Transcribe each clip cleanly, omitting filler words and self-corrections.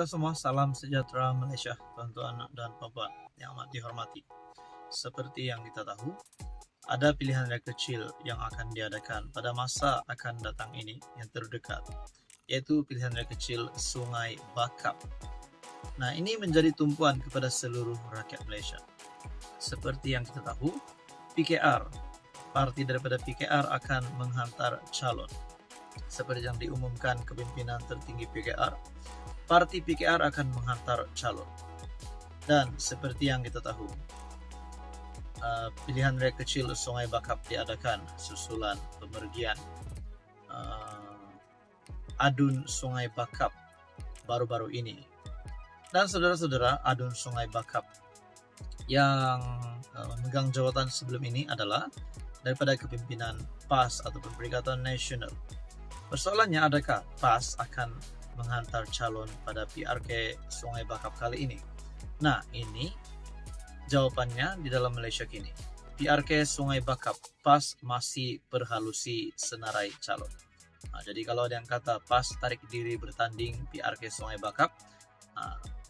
semua, salam sejahtera Malaysia, tuan-tuan dan puan-puan yang amat dihormati. Seperti yang kita tahu, ada pilihan raya kecil yang akan diadakan pada masa akan datang ini yang terdekat, yaitu pilihan raya kecil Sungai Bakap. Nah, ini menjadi tumpuan kepada seluruh rakyat Malaysia. Seperti yang kita tahu, PKR, parti daripada PKR akan menghantar calon. Seperti yang diumumkan kepimpinan tertinggi PKR, parti PKR akan menghantar calon. Dan seperti yang kita tahu, pilihan raya kecil Sungai Bakap diadakan susulan pemergian Adun Sungai Bakap baru-baru ini. Dan saudara-saudara, Adun Sungai Bakap yang memegang jawatan sebelum ini adalah daripada kepimpinan PAS ataupun Perikatan Nasional. Persoalannya, adakah PAS akan menghantar calon pada PRK Sungai Bakap kali ini? Nah, ini jawapannya di dalam Malaysia kini. PRK Sungai Bakap, PAS masih perhalusi senarai calon. Nah, jadi kalau ada yang kata PAS tarik diri bertanding PRK Sungai Bakap,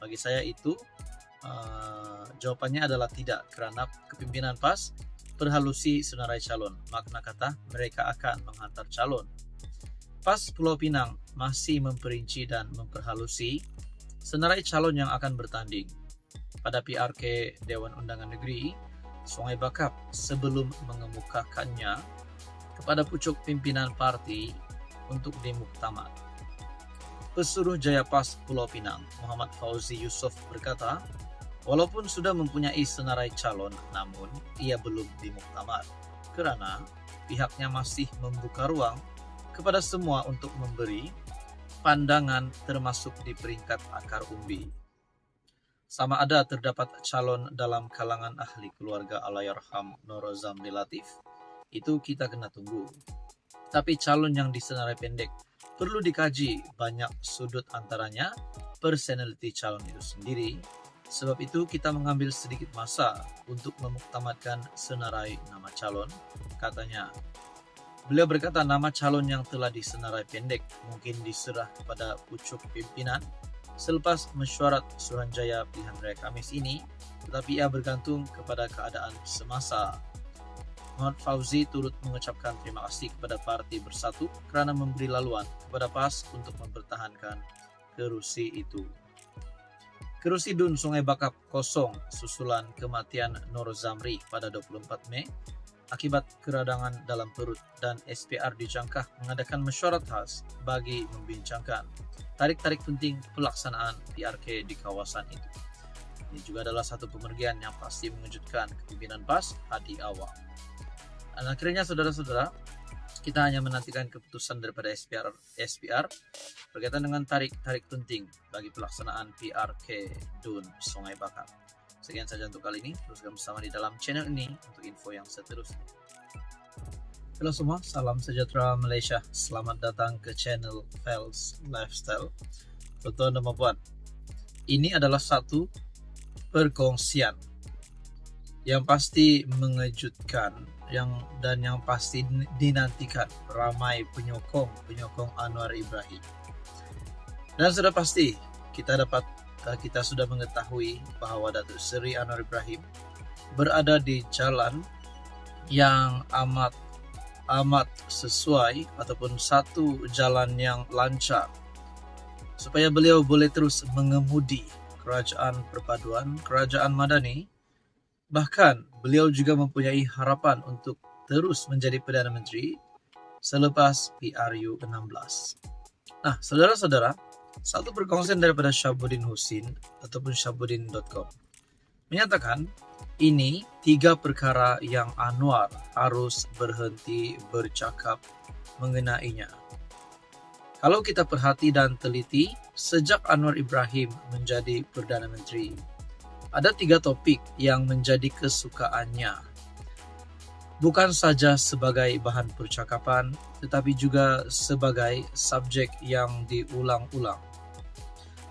bagi saya itu jawapannya adalah tidak, kerana kepimpinan PAS perhalusi senarai calon. Makna kata mereka akan menghantar calon. PAS Pulau Pinang masih memperinci dan memperhalusi senarai calon yang akan bertanding pada PRK Dewan Undangan Negeri Sungai Bakap sebelum mengemukakannya kepada pucuk pimpinan parti untuk dimuktamad. Pesuruh Jaya PAS Pulau Pinang, Muhammad Fauzi Yusof berkata, walaupun sudah mempunyai senarai calon, namun ia belum dimuktamad kerana pihaknya masih membuka ruang kepada semua untuk memberi pandangan termasuk di peringkat akar umbi. Sama ada terdapat calon dalam kalangan ahli keluarga Allahyarham Nur Zamri Latif, itu kita kena tunggu. Tapi calon yang disenarai pendek perlu dikaji banyak sudut, antaranya personality calon itu sendiri. Sebab itu kita mengambil sedikit masa untuk memuktamadkan senarai nama calon, katanya. Beliau berkata nama calon yang telah disenarai pendek mungkin diserah kepada pucuk pimpinan selepas mesyuarat Suruhanjaya pilihan raya Khamis ini, tetapi ia bergantung kepada keadaan semasa. Muhammad Fauzi turut mengucapkan terima kasih kepada Parti Bersatu kerana memberi laluan kepada PAS untuk mempertahankan kerusi itu. Kerusi Dun Sungai Bakap kosong susulan kematian Nur Zamri pada 24 Mei akibat keradangan dalam perut, dan SPR dijangka mengadakan mesyuarat khas bagi membincangkan tarik-tarik penting pelaksanaan PRK di kawasan itu. Ini juga adalah satu pemergian yang pasti mengejutkan kepimpinan PAS di awal. Dan akhirnya saudara-saudara, kita hanya menantikan keputusan daripada SPR berkaitan dengan tarik-tarik penting bagi pelaksanaan PRK Dun Sungai Bakap. Sekian saja untuk kali ini. Teruskan bersama di dalam channel ini untuk info yang seterusnya. Halo semua, salam sejahtera Malaysia. Selamat datang ke channel Fels Lifestyle. Tuan-tuan dan puan, ini adalah satu perkongsian yang pasti mengejutkan dan yang pasti dinantikan ramai penyokong Anwar Ibrahim. Dan sudah pasti kita sudah mengetahui bahawa Datuk Seri Anwar Ibrahim berada di jalan yang amat sesuai ataupun satu jalan yang lancar supaya beliau boleh terus mengemudi kerajaan perpaduan, kerajaan madani. Bahkan beliau juga mempunyai harapan untuk terus menjadi Perdana Menteri selepas PRU 16. Nah, saudara-saudara, satu perkongsian daripada Syabuddin Husin ataupun syabuddin.com menyatakan ini 3 perkara yang Anwar harus berhenti bercakap mengenainya. Kalau kita perhati dan teliti, sejak Anwar Ibrahim menjadi Perdana Menteri, ada 3 topik yang menjadi kesukaannya. Bukan saja sebagai bahan percakapan, tetapi juga sebagai subjek yang diulang-ulang.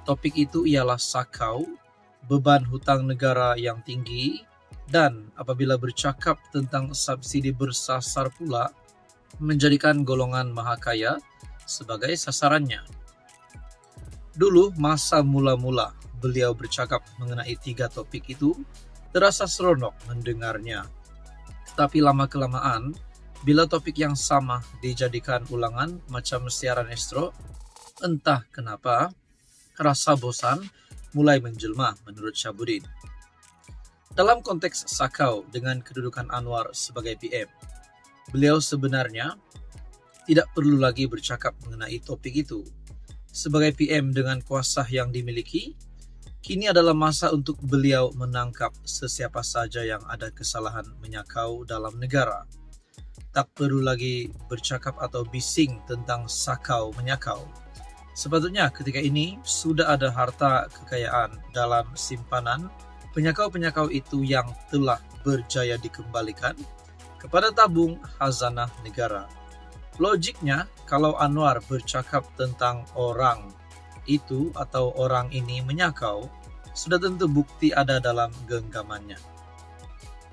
Topik itu ialah sakau, beban hutang negara yang tinggi, dan apabila bercakap tentang subsidi bersasar pula, menjadikan golongan mahakaya sebagai sasarannya. Dulu masa mula-mula beliau bercakap mengenai 3 topik itu terasa seronok mendengarnya. Tetapi lama-kelamaan, bila topik yang sama dijadikan ulangan macam siaran Astro, entah kenapa rasa bosan mulai menjelma menurut Syabuddin. Dalam konteks Sakau dengan kedudukan Anwar sebagai PM, beliau sebenarnya tidak perlu lagi bercakap mengenai topik itu. Sebagai PM dengan kuasa yang dimiliki, kini adalah masa untuk beliau menangkap sesiapa saja yang ada kesalahan menyakau dalam negara. Tak perlu lagi bercakap atau bising tentang sakau menyakau. Sepatutnya ketika ini sudah ada harta kekayaan dalam simpanan penyakau-penyakau itu yang telah berjaya dikembalikan kepada tabung khazanah negara. Logiknya, kalau Anwar bercakap tentang orang itu atau orang ini menyakau, sudah tentu bukti ada dalam genggamannya.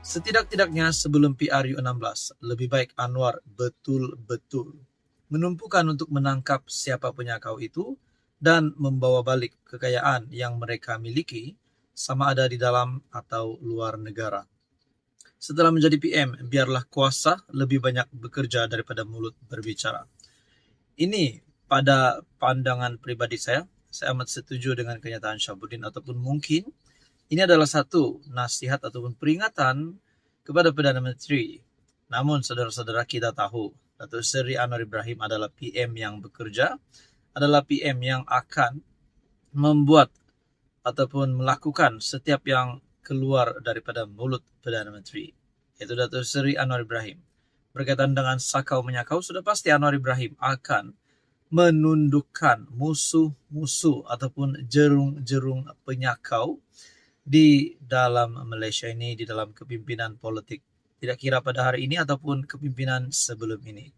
Setidak-tidaknya sebelum PRU 16, lebih baik Anwar betul-betul menumpukan untuk menangkap siapa penyakau itu dan membawa balik kekayaan yang mereka miliki, sama ada di dalam atau luar negara. Setelah menjadi PM, biarlah kuasa lebih banyak bekerja daripada mulut berbicara. Ini pada pandangan pribadi saya amat setuju dengan kenyataan Syabuddin, ataupun mungkin ini adalah satu nasihat ataupun peringatan kepada Perdana Menteri. Namun saudara-saudara, kita tahu Datuk Seri Anwar Ibrahim adalah PM yang bekerja, adalah PM yang akan membuat ataupun melakukan setiap yang keluar daripada mulut Perdana Menteri, yaitu Datuk Seri Anwar Ibrahim. Berkaitan dengan sakau menyakau, sudah pasti Anwar Ibrahim akan menundukkan musuh-musuh ataupun jerung-jerung penyakau di dalam Malaysia ini, di dalam kepimpinan politik. Tidak kira pada hari ini ataupun kepimpinan sebelum ini.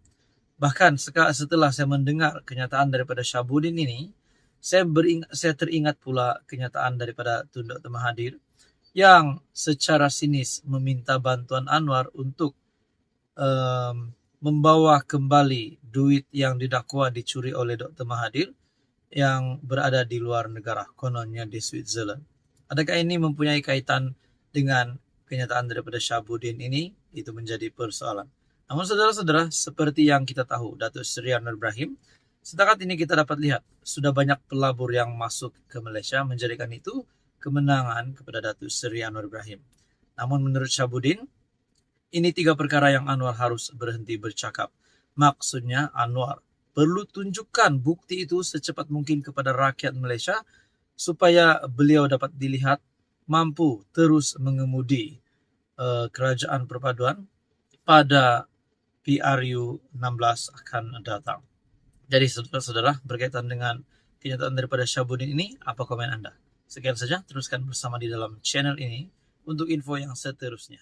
Bahkan setelah saya mendengar kenyataan daripada Syabuddin ini, saya teringat pula kenyataan daripada Tun Dr. Mahathir yang secara sinis meminta bantuan Anwar untuk membawa kembali duit yang didakwa dicuri oleh Dr. Mahathir yang berada di luar negara, kononnya di Switzerland. Adakah ini mempunyai kaitan dengan kenyataan daripada Syabuddin ini? Itu menjadi persoalan. Namun saudara-saudara, seperti yang kita tahu, Datuk Seri Anwar Ibrahim, setakat ini kita dapat lihat, sudah banyak pelabur yang masuk ke Malaysia, menjadikan itu kemenangan kepada Datuk Seri Anwar Ibrahim. Namun menurut Syabuddin, ini 3 perkara yang Anwar harus berhenti bercakap. Maksudnya Anwar perlu tunjukkan bukti itu secepat mungkin kepada rakyat Malaysia supaya beliau dapat dilihat mampu terus mengemudi kerajaan perpaduan pada PRU 16 akan datang. Jadi saudara-saudara, berkaitan dengan kenyataan daripada Syabuddin ini, apa komen Anda? Sekian saja, teruskan bersama di dalam channel ini untuk info yang seterusnya.